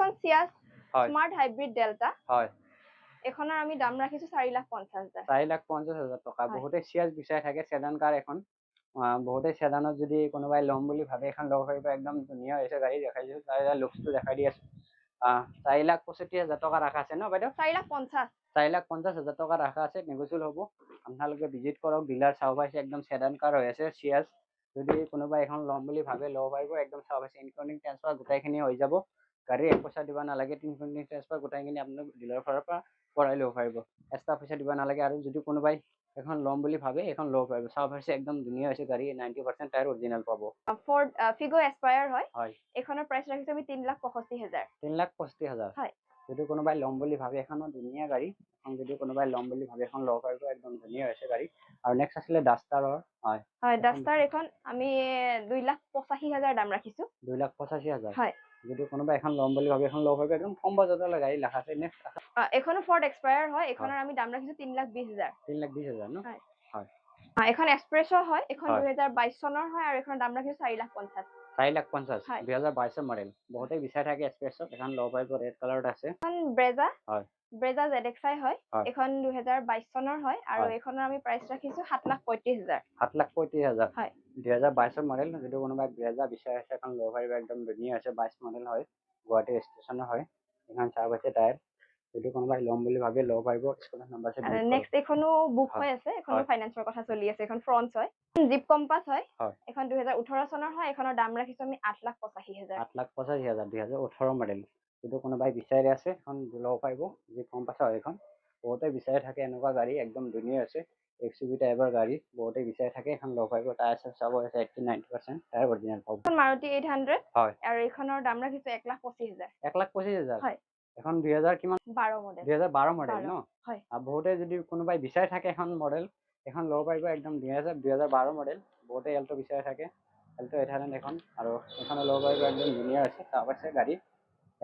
এখন সিয়াজ হয় smart hybrid delta হয় এখনৰ আমি দাম ৰাখিছো 4,50,000 4,50,000 টকা বহুতে সিয়াজ বিচাৰি থাকে সেডান কাৰ এখন বহুতে সেডানত যদি কোনোবাই ল'ম বুলি ভাবে এখন ল'ব পাৰিব একদম ধুনীয়া হৈছে গাড়ী দেখাই দিছো তাৰ লুকসটো দেখাই দি আছো 4,65,000 টকা ৰাখা আছে ন বাইদেউ 4,50,000 4,50,000 টকা ৰাখা আছে নেগোচিয়েবল হ'ব আপোনালোকে ভিজিট কৰক ডিলাৰ চাব পাইছে একদম সেডান কাৰ হৈ আছে সিয়াজ যদি কোনোবাই এখন ল'ম বুলি ভাবে ল'ব পাৰিব একদম চাব পাইছে ইনক্লুডিং ট্ৰান্সফাৰ গোটাইখিনি হৈ যাব গাড়ী এক পইচা দিব নালাগে ইনক্লুডিং ট্ৰান্সফাৰ গোটাইখিনি আপোনাক ডিলাৰৰ ফালৰ পৰা কৰাই ল'ব পাৰিব এক্সট্ৰা পইচা দিব নালাগে আৰু যদি কোনোবাই এখন ল'ম বুলি ভাবে এখন ল'ব পাৰিব চাব পাইছে একদম ধুনীয়া হৈছে গাড়ী 90% টায়াৰ অৰিজিনেল পাব ফৰ্ড ফিগো এস্পায়াৰ হয় হয় এখনৰ প্ৰাইস ৰাখিছো আমি 3,65,000 3,65,000 হয় যদি কোনোবাই ল'ম বুলি ভাবে এখনো ধুনীয়া গাড়ী এখন যদি কোনোবাই ল'ম বুলি ভাবে এখন ল'ব পাৰিব একদম ধুনীয়া হৈছে গাড়ী আৰু নেক্সট আছিলে ডাষ্টাৰৰ হয় হয় ডাষ্টাৰ এখন আমি 2,85,000 দাম ৰাখিছো 2,85,000 হয় যদি কোনোবাই এখন ল'ম বুলি ভাবে এখন ল'ব পাৰিব একদম কম বাজেটৰ গাড়ী লেখা আছে নেক্সট এখনো ফৰ্ড এক্সপায়াৰ হয় এখনৰ আমি দাম ৰাখিছো 3,20,000 3,20,000 ন হয় হয় এখন এক্সপ্ৰেছো হয় এখন 2022 চনৰ হয় আৰু এখন দাম ৰাখিছো 4,50,000 4,50,000 2022 মডেল বহুতে বিচাৰি থাকে এক্সপ্ৰেছ এখন ল'ব পাৰিব ৰেড কালাৰত আছে এখন ব্ৰেজা হয় ব্ৰেজা ZXi হয় এখন 2022 চনৰ হয় আৰু হয়। এখনৰ আমি প্ৰাইস ৰাখিছো 7,35,000 7,35,000 হয় 2022 মডেল যদি কোনোবাই ব্ৰেজা বিচাৰি আছে এখন ল'ব পাৰিব একদম ধুনীয়া আছে 22 মডেল হয় গুৱাহাটী ষ্টেচনৰ হয় এখন চাব আছে টায়াৰ যদি কোনোবাই ল'ম বুলি ভাবে ল'ব পাৰিব স্ক্ৰিনত নম্বৰ আছে নেক্সট এখনো বুক হৈ আছে এখনো ফাইনান্সৰ কথা চলি আছে এখন ফ্ৰন্টছ হয় জিপ কম্পাস হয় এখন 2018 চনৰ হয় এখনৰ দাম ৰাখিছো আমি 8,85,000 8,85,000 2018 মডেল যদি কোনোবাই বিচাৰি আছে এখন ল'ব পাৰিব জিপ কম্পাস হয় এখন বহুতে বিচাৰি থাকে এনেকুৱা গাড়ী একদম ধুনীয়া আছে XUV টাইপৰ গাড়ী বহুতে বিচাৰি থাকে এখন ল'ব পাৰিব টায়াৰ চাব আছে 80-90% টায়াৰ অৰিজিনেল পাব এখন মাৰুতি 800 হয় আৰু এখনৰ দাম ৰাখিছো 1,25,000 1,25,000 হয় এখন 2000 কিমান 12 মডেল 2012 মডেল ন হয় আৰু বহুতে যদি কোনোবাই বিচাৰি থাকে এখন মডেল এখন ল'ব পাৰিব একদম 2012 মডেল বহুতে এল্টো বিচাৰি থাকে এল্টো 800 এখন আৰু এখন ল'ব পাৰিব একদম ধুনীয়া আছে চাব আছে গাড়ী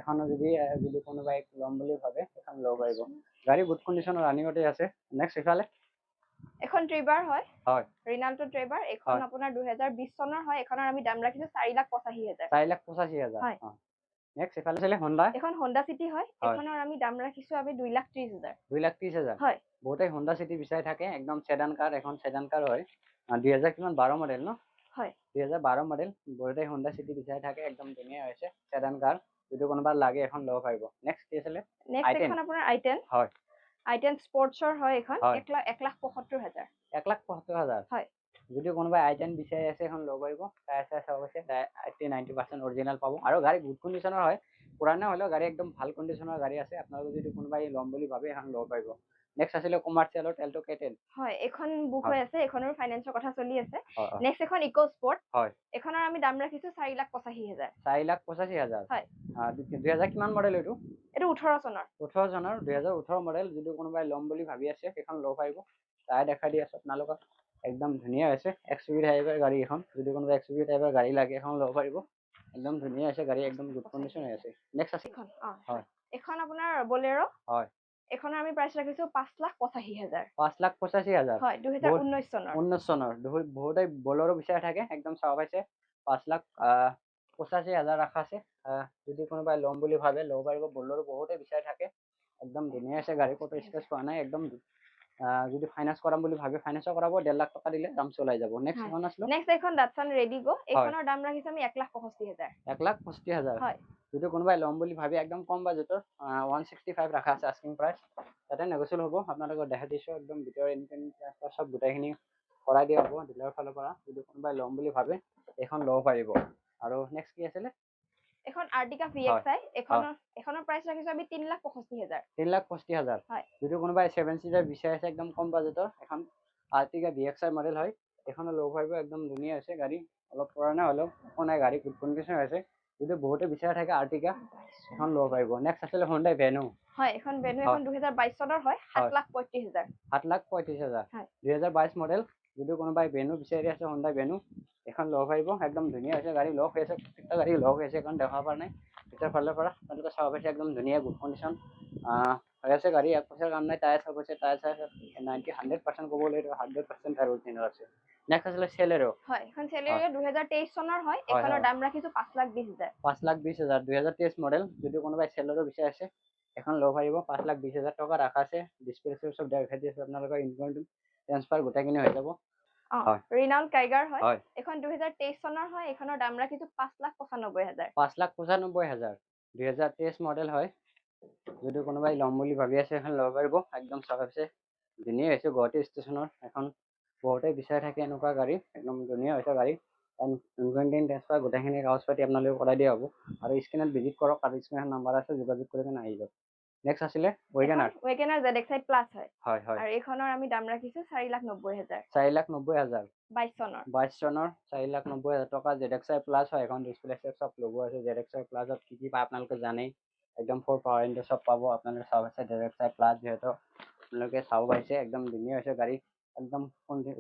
এখনো যদি কোনোবাই ল'ম বুলি ভাবে এখন ল'ব পাৰিব গাড়ী গুড কণ্ডিশ্যনৰ ৰানিঙতে আছে নেক্সট ইফালে এখন ট্ৰিবাৰ হয় হয় ৰিনাল্টো ট্ৰিবাৰ এখন আপোনাৰ 2020 চনৰ হয় এখনৰ আমি দাম ৰাখিছো 4,85,000 4,85,000 হয় নেক্সট ইফালে আছে হন্ডা এখন হন্ডা সিটি হয় এখনৰ আমি দাম ৰাখিছো আমি 2,30,000 2,30,000 হয় বহুতে হন্ডা সিটি বিচাৰি থাকে একদম সেডান কাৰ এখন সেডান কাৰ হয় 2000 কিমান 12 মডেল ন হয় 2012 মডেল বহুতে হন্ডা সিটি বিচাৰি থাকে একদম ধুনীয়া হৈছে সেডান কাৰ যদি কোনোবা লাগে এখন ল'ব পাৰিব নেক্সট কি আছিলে নেক্সট এখন আপোনাৰ i10 হয় i10 স্পৰ্টছৰ হয় এখন 1,75,000 1,75,000 হয় যদি কোনোবাই i10 বিচাৰি আছে এখন ল'ব পাৰিব টায়াৰ চায়াৰ চাব আছে 80-90% অৰিজিনেল পাব আৰু গাড়ী গুড কণ্ডিশ্যনৰ হয় পুৰাণা হ'লেও গাড়ী একদম ভাল কণ্ডিশ্যনৰ গাড়ী আছে আপোনালোকে যদি কোনোবাই ল'ম বুলি ভাবে এখন ল'ব পাৰিব নেক্সট আছিলে কমাৰ্চিয়েলৰ টেলটো কেটেল হয় এখন বুক হৈ আছে এখনৰ ফাইনান্সৰ কথা চলি আছে হয় নেক্সট এখন ইকো স্পৰ্ট হয় এখনৰ আমি দাম ৰাখিছো 4,85,000 4,85,000 হয় 2000 কিমান মডেল এইটো 18 চনৰ 18 চনৰ 2018 মডেল যদি কোনোবাই ল'ম বুলি ভাবি আছে সেইখন ল'ব পাৰিব টায়াৰ দেখাই দি আছো আপোনালোকক একদম ধুনীয়া আছে XUV টাইপৰ গাড়ী এখন যদি কোনোবাই XUV টাইপৰ গাড়ী লাগে এখন ল'ব পাৰিব একদম ধুনীয়া আছে গাড়ী একদম গুড কণ্ডিশ্যন হৈ আছে নেক্সট আছে হয় এখন আপোনাৰ বলেৰো হয় এখনৰ আমি প্ৰাইস ৰাখিছো 5,85,000 5,85,000 হয় 2019 চনৰ 19 চনৰ বহুতে বলেৰো বিচাৰি থাকে একদম চাব পাইছে 5,85,000 ৰাখা আছে যদি কোনোবাই ল'ম বুলি ভাবে ল'ব পাৰিব বলেৰো বহুতে বিচাৰি থাকে একদম ধুনীয়া আছে গাড়ী ক'তো স্পেচ পোৱা নাই একদম যদি ফাইনান্স কৰাম বুলি ভাবে ফাইনান্সও কৰাব 1.5 লাখ টকা দিলে দাম চলাই যাব নেক্সট এখন আসলো নেক্সট এখন ডাটসন ৰেডিগো এখনৰ দাম ৰাখিছো আমি 1,65,000 1,65,000 হয় যদি কোনোবাই ল'ম বুলি ভাবে একদম কম বাজেটৰ 165 ৰাখা আছে আস্কিং প্ৰাইস তাতে নেগোচিয়েবল হ'ব আপোনালোকক দেখাই দিছো একদম ভিতৰৰ ইনকাম সব গোটাইখিনি কৰাই দিয়া হ'ব ডিলাৰৰ ফালৰ পৰা যদি কোনোবাই ল'ম বুলি ভাবে এখন ল'ব পাৰিব আৰু নেক্সট কি আছিলে এখন আৰ্টিকা VXi এখনৰ প্ৰাইস ৰাখিছো আমি 3,65,000 3,65,000 হয় যদি কোনোবাই 7 সিটাৰ বিচাৰি আছে একদম কম বাজেটৰ এখন আৰ্টিকা VXi মডেল হয় এখনো ল'ব পাৰিব একদম ধুনীয়া আছে গাড়ী অলপ পুৰণা হ'লেও একো নাই গাড়ী গুড কণ্ডিশ্যন আছে যদি বহুতে বিচাৰি থাকে আৰ্টিকা এখন ল'ব পাৰিব নেক্সট আছিলে Hyundai Venue হয় এখন ভেনু এখন 2022 চনৰ হয় 7,35,000 7,35,000 2022 মডেল যদি কোনোবাই ভেনু বিচাৰি আছে Hyundai Venue এখন ল'ব পাৰিব একদম ধুনীয়া আছে গাড়ী লক হৈ আছে প্ৰত্যেকটা গাড়ী লক হৈ আছে এখন দেখাব পৰা নাই ভিতৰ ফালৰ পৰা আপোনালোকে চাব পাইছে একদম ধুনীয়া গুড কণ্ডিশ্যন হৈ আছে গাড়ী এক পইচাৰ কাম নাই টায়াৰ চাব আছে টায়াৰ 100% ক'বলৈ 100% টায়াৰ অৰিজিনেল আছে নেক্সট আছিলে চেলেৰো। হয়, এখন চেলেৰিও 2023 চনৰ হয়। হয়, এখনৰ হয়। দাম ৰাখিছো 5,20,000। 5,20,000 2023 মডেল। যদি কোনোবাই চেলেৰো বিচাৰি আছে এখন ল'ব পাৰিব। 5,20,000 টকা ৰাখা আছে। ডিসপ্লে সব দেখাই দি আছে আপোনালোকৰ ইনকাম ট্ৰান্সফাৰ গোটেইখিনি হৈ যাব। হয়। ৰিনাউল্ড কাইগাৰ হয়। হয়। এখন 2023 চনৰ হয়। এখনৰ দাম ৰাখিছো 5,95,000। 5,95,000 2023 মডেল হয়। যদি কোনোবাই ল'ম বুলি ভাবি আছে এখন ল'ব পাৰিব। একদম চাফা আছে, ধুনীয়া হৈছে। গুৱাহাটী ষ্টেচনৰ এখন বহুতে বিচাৰি থাকে এনেকুৱা গাড়ী। একদম ধুনীয়া হৈছে গাড়ী। ইনকাম ট্ৰান্সফাৰ গোটেইখিনি কাগজ পাতি আপোনালোকে কৰাই দিয়া হ'ব। আৰু স্ক্ৰিনত ভিজিট কৰক, আৰু স্ক্ৰিনত নাম্বাৰ আছে, যোগাযোগ কৰি কেনে আহি যাওক। নেক্সট আছিলে ৱেগনাৰ। ৱেগনাৰ ZXi প্লাছ হয়। হয়, হয়। আৰু এইখনৰ আমি দাম ৰাখিছো 4,90,000। 4,90,000 22 চনৰ। 22 চনৰ 4,90,000 টকা। ZXi প্লাছ হয়। এখন ডিসপ্লে সব লগো আছে। ZXi প্লাছত কি পায় আপোনালোকে জানেই। একদম 4 পাৱাৰ ইণ্ডিয়া সব পাব আপোনালোকে। সব আছে ZXi প্লাছ, যিহেতু আপোনালোকে চাব পাইছে। একদম ধুনীয়া হৈছে গাড়ী। একদম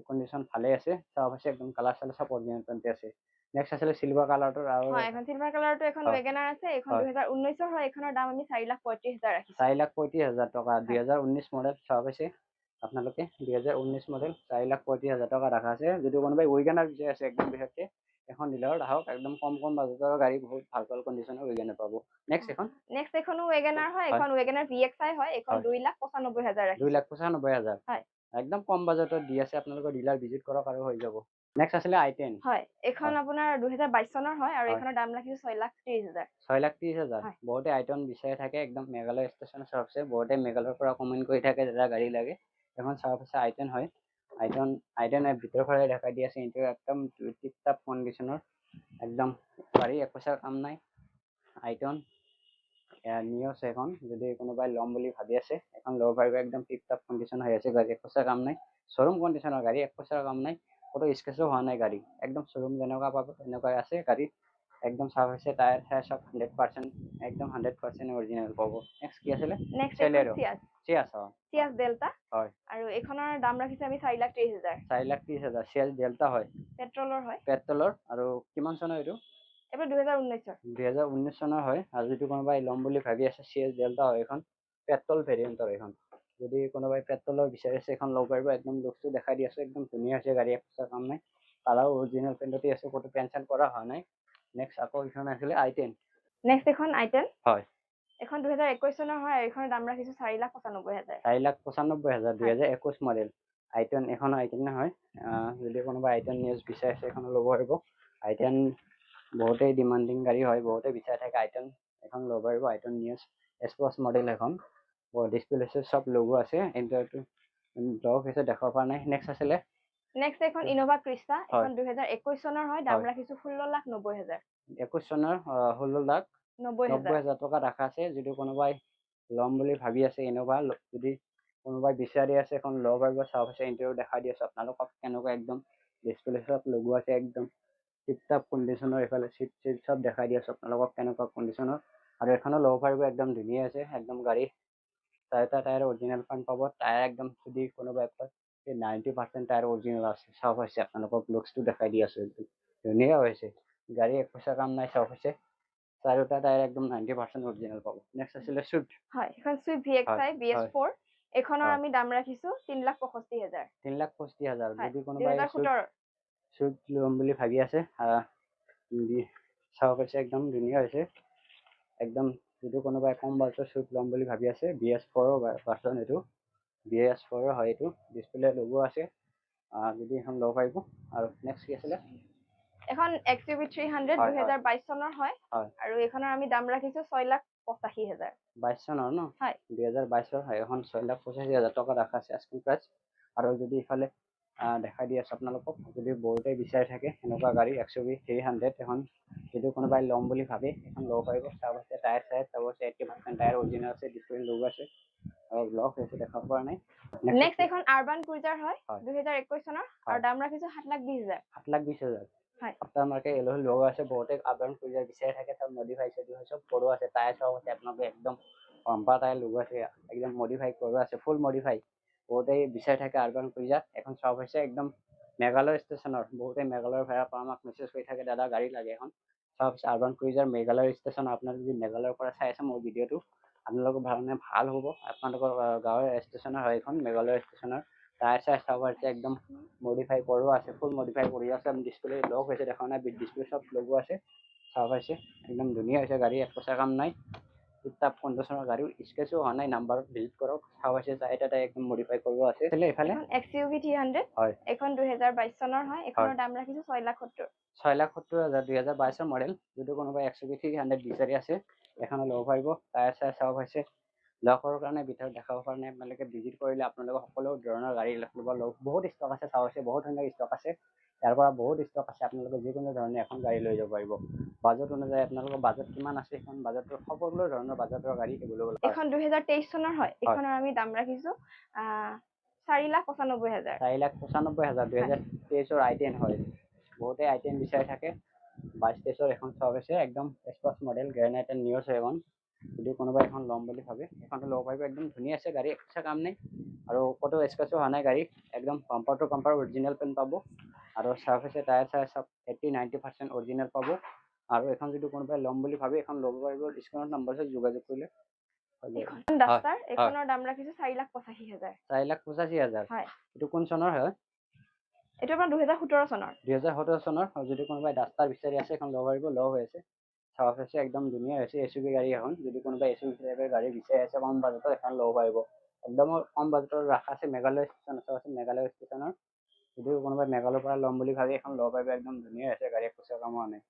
কন্ডিশন ভালে আছে। সব আছে একদম কালাৰ চালাৰ সব অৰিজিনাল পেণ্টে আছে। নেক্সট আছিলে সিলভাৰ কালাৰটোৰ। আৰু হয়, এখন সিলভাৰ কালাৰটো এখন ৱেগনাৰ আছে। এখন 2019 হয়। এখনৰ দাম আমি 4,35,000 ৰাখিছো। 4,35,000 টকা। 2019 মডেল সব আছে আপোনালোকে। 2019 মডেল 4,35,000 টকা ৰাখা আছে। যদি কোনোবাই ৱেগনাৰ বিচাৰি আছে একদম বিশেষকে এখন ডিলাৰত আহক। একদম কম বাজেটৰ গাড়ী বহুত ভাল কন্ডিশনৰ ৱেগনাৰ পাব। নেক্সট এখনো ৱেগনাৰ হয়। এখন ৱেগনাৰ VXi হয়। এখন 2,95,000 ৰাখিছো। 2,95,000 হয়। একদম কম বাজেটত দি আছে। আপোনালোকৰ ডিলাৰ ভিজিট কৰক আৰু হৈ যাব। নেক্সট আছিলে i10। হয়, এখন আপোনাৰ 2022 চনৰ হয়। আৰু এখনৰ দাম ৰাখিছো 6,30,000। 6,30,000 বহুতে i10 বিচাৰি থাকে। একদম মেঘালয় ষ্টেচন সব আছে। বহুতে মেঘালয়ৰ পৰা কমেন্ট কৰি থাকে দাদা গাড়ী লাগে। এখন সব আছে i10 হয়। i10 ভিতৰৰ ফালে দেখাই দি আছে। ইন্টেৰিয়ৰ একদম টিপ টপ কন্ডিশনৰ। একদম গাড়ী এক পইচাৰ কাম নাই। i10 নিয়ছ এখন যদি কোনোবাই ল'ম বুলি ভাবি আছে এখন ল'ব পাৰিব। একদম টিপ টপ কন্ডিশন হৈ আছে। গাড়ী এক পইচাৰ কাম নাই। শ্বৰুম কন্ডিশনৰ গাড়ী, এক পইচাৰ কাম নাই। কোনো স্কেচো হোৱা নাই গাড়ী। একদম শ্বৰুম যেনেকুৱা পাব তেনেকুৱাই আছে গাড়ী। একদম সাফ আছে। টায়াৰ চায়াৰ সব 100% একদম 100% অৰিজিনাল পাব। নেক্সট কি আছিলে? চেলেৰো। চিয়াছ ডেল্টা। হয়। আৰু এইখনৰ দাম ৰাখিছো আমি 4,30,000। 4,30,000 চিয়াছ ডেল্টা হয়। পেট্ৰলৰ হয়। পেট্ৰলৰ। আৰু কিমান চনৰ এইটো? এবাৰ 2019 2019 চনৰ হয়। আৰু যদি কোনোবাই ল'ম বুলি ভাবি আছে চিয়াছ ডেল্টা হয়। এখন পেট্ৰল ভেৰিয়েণ্টৰ এখন। যদি কোনোবাই পেট্ৰলৰ বিচাৰি আছে এখন ল'ব পাৰিব। একদম লুকটো দেখাই দি আছে। একদম ধুনীয়া হৈছে গাড়ী, এক পইচাৰ কাম নাই। কালাৰ অৰিজিনাল পেইণ্টতে আছে, ক'তো পেঞ্চন কৰা হোৱা নাই। নেক্সট আকৌ এখন আছিলে i10। নেক্সট এখন i10। হয়। এখন 2021 চনৰ হয়। আৰু এইখনৰ দাম ৰাখিছো 4,95,000। 4,95,000 2021 মডেল i10। এখন i10 হয়। যদি কোনোবাই i10 নিউজ বিচাৰি আছে এখন ল'ব পাৰিব। i10 বহুতেই ডিমান্ডিং গাড়ী হয়। বহুতে বিচাৰি থাকে i10 এখন ল'ব পাৰিব। i10 নিউজ এক্সপ'জ মডেল এখন। ডিসপ্লে সব লোগো আছে। ইন্টাৰটো ব্লক হৈছে দেখাব পৰা নাই। নেক্সট আছিলে নেক্সট এখন ইনোভা ক্ৰিষ্টা। এখন 2021 চনৰ হয়। দাম ৰাখিছো 16,90,000। 21 চনৰ 16,90,000 টকা ৰাখা আছে। যদি কোনোবাই ল'ম বুলি ভাবি আছে ইনোভা, যদি কোনোবাই বিচাৰি আছে এখন ল'ব পাৰিব। চাব আছে ইন্টাৰভিউ দেখাই দি আছে আপোনালোকক কেনেকুৱা। একদম ডিসপ্লে সব লোগো আছে। একদম টিপ টপ কন্ডিশনৰ। এইফালে চিট সব দেখাই দি আছে আপোনালোকক কেনেকুৱা কন্ডিশনৰ। আৰু এখনো ল'ব পাৰিব। একদম ধুনীয়া আছে একদম গাড়ী। চাৰিটা টায়াৰ অৰিজিনাল পান পাব। টায়াৰ একদম যদি কোনোবাই 90% টায়াৰ অৰিজিনাল আছে। সব হৈছে আপোনালোকক লুকছটো দেখাই দি আছে। ধুনীয়া হৈছে গাড়ী, এক পইচা কাম নাই। সব হৈছে চাৰিটা টায়াৰ একদম 90% অৰিজিনাল পাব। নেক্সট আছিলে সুইফ্ট। হয়, এখন সুইফ্ট VXi BS4। এখনৰ আমি দাম ৰাখিছো 3,65,000। 3,65,000 যদি কোনোবাই 2017। সুইফ্ট ল'ম বুলি ভাবি আছে চাব হৈছে একদম ধুনীয়া হৈছে। একদম যদি কোনোবাই কম বাজেটৰ সুইফ্ট ল'ম বুলি ভাবি আছে BS4 ভাৰ্চন এইটো। BS4 হয় এইটো। ডিসপ্লে লোগো আছে। যদি এখন ল'ব পাৰিব। আৰু নেক্সট কি আছিলে? এখন XUV 300 2022 চনৰ হয়। আৰু এইখনৰ আমি দাম ৰাখিছো 6,85,000। 22 চনৰ ন? হয়। 2022 হয়। এখন 6,85,000 টকা ৰাখা আছে আস্কিং প্ৰাইচ। আৰু যদি ইফালে দেখাই দি আছে আপোনালোকক, যদি বহুতে বিচাৰি থাকে এনেকুৱা গাড়ী XUV 300 এখন, যদি কোনোবাই ল'ম বুলি ভাবে এখন ল'ব পাৰিব। চাব আছে টায়াৰ চায়াৰ সব আছে। 80% টায়াৰ অৰিজিনাল আছে। ডিসপ্লে লোগো আছে। আৰু ব্লক হৈছে দেখাব পৰা নাই। নেক্সট এখন আৰবান ক্ৰুজাৰ হয় 2021 চনৰ। আৰু দাম ৰাখিছো 7,20,000। 7,20,000 হয়। আফটাৰ মাৰ্কেট এল'ই লোগো আছে। বহুতে আৰবান ক্ৰুজাৰ বিচাৰি থাকে। সব মডিফাই সব সৰু আছে। টায়াৰ সব আছে আপোনালোকে একদম পাম্পাৰ টায়াৰ লোগো আছে। একদম মডিফাই কৰা আছে। ফুল মডিফাই। বহুতে বিচাৰি থাকে আৰবান ক্ৰুজাৰ এখন। সব হৈছে একদম মেঘালয় ষ্টেচনৰ। বহুতে মেঘালয়ৰ ভাড়া পৰা আমাক মেছেজ কৰি থাকে দাদা গাড়ী লাগে এখন। সব হৈছে আৰবান ক্ৰুজাৰ মেঘালয় ষ্টেচন। আপোনালোকে যদি মেঘালয়ৰ পৰা চাই আছে মোৰ ভিডিঅ'টো আপোনালোকৰ কাৰণে ভাল হ'ব। আপোনালোকৰ গাঁৱৰ ষ্টেচনৰ হয় এখন মেঘালয় ষ্টেচনৰ। টায়াৰ চায়াৰ চাব পাৰিছে একদম মডিফাই কৰোৱা আছে, ফুল মডিফাই কৰি আছে। ডিছপ্লে লক হৈছে দেখা নাই, ডিছপ্লে চব লগোৱা আছে চাব পাৰিছে, একদম ধুনীয়া হৈছে গাড়ী, এক পইচা কাম নাই। টাপ কণ্ডিশ্যনৰ গাড়ী, স্কেচো হোৱা নাই, নাম্বাৰত ভিজিট কৰক চাব পাৰিছে। এটা একদম মডিফাই কৰোৱা আছে। এইফালে XUV 300 হয়, এখন 2022 চনৰ হয়, এখনৰ দাম ৰাখিছো 6,70,000। 6,70,000 2022 মডেল। যদি কোনোবাই XUV 300 বিচাৰি আছে এখনো ল'ব পাৰিব। টায়াৰ চায়াৰ চাব পাৰিছে, লকৰ কাৰণে ভিতৰত দেখাব কাৰণে আপোনালোকে ভিজিট কৰিলে আপোনালোকে সকলো ধৰণৰ গাড়ী বহুত ষ্টক আছে চাব পাৰিছে, বহুত ধৰণৰ ষ্টক আছে। ইয়াৰ পৰা বহুত ষ্টক আছে, আপোনালোকে যিকোনো ধৰণে এখন গাড়ী লৈ যাব পাৰিব। বাজেট অনুযায়ী আপোনালোকৰ বাজেট কিমান আছে, এখন বাজেটৰ সকলো ধৰণৰ বাজেটৰ গাড়ী এভেইলেবল আছে। এখন 2023 চনৰ হয়, এখনৰ আমি দাম ৰাখিছো 4,95,000। 4,95,000 2023 I10 হয়। বহুতে I10 বিচাৰি থাকে। 22-23 এখন চাব পাৰিছে, একদম স্পষ্ট মডেল, গ্ৰেণ্ড I10 নিউজ হয় এখন। যদি কোনোবাই এখন ল'ম বুলি ভাবে এখনটো ল'ব পাৰিব, একদম ধুনীয়া আছে গাড়ী, একো কাম নাই। আৰু ক'তো স্ক্ৰেচো হোৱা নাই গাড়ী, একদম bumper to bumper original paint পাব। আৰু চাৰ্ভিচে টায়াৰ চায়াৰ চব 80-90% অৰিজিনেল পাব। আৰু এখন যদি কোনোবাই ল'ম বুলি ভাবে এখন ল'ব পাৰিব, স্ক্ৰীনত নাম্বাৰত যোগাযোগ কৰিলে। ডাষ্টাৰ এখনৰ দাম ৰাখিছো 4,85,000। 4,85,000 হয়। এইটো কোন চনৰ হয়? এইটো আপোনাৰ 2017 চনৰ। 2017 চনৰ। যদি কোনোবাই ডাষ্টাৰ বিচাৰি আছে এখন ল'ব পাৰিব, লগ হৈ আছে চাব পাৰিছে, একদম ধুনীয়া হৈছে। SUV গাড়ী এখন, যদি কোনোবাই SUV গাড়ী বিচাৰি আছে কম বাজেটত এখন ল'ব পাৰিব। একদম কম বাজেটৰ ৰাখা আছে, মেঘালয় ষ্টেচন আছে, মেঘালয় ষ্টেচনৰ। যদি কোনোবাই মেঘালয়ৰ পৰা ল'ম বুলি ভাবি এখন ল'ব পাৰিব, একদম ধুনীয়া হৈছে গাড়ী, এক পইচা কাম হোৱা নাই।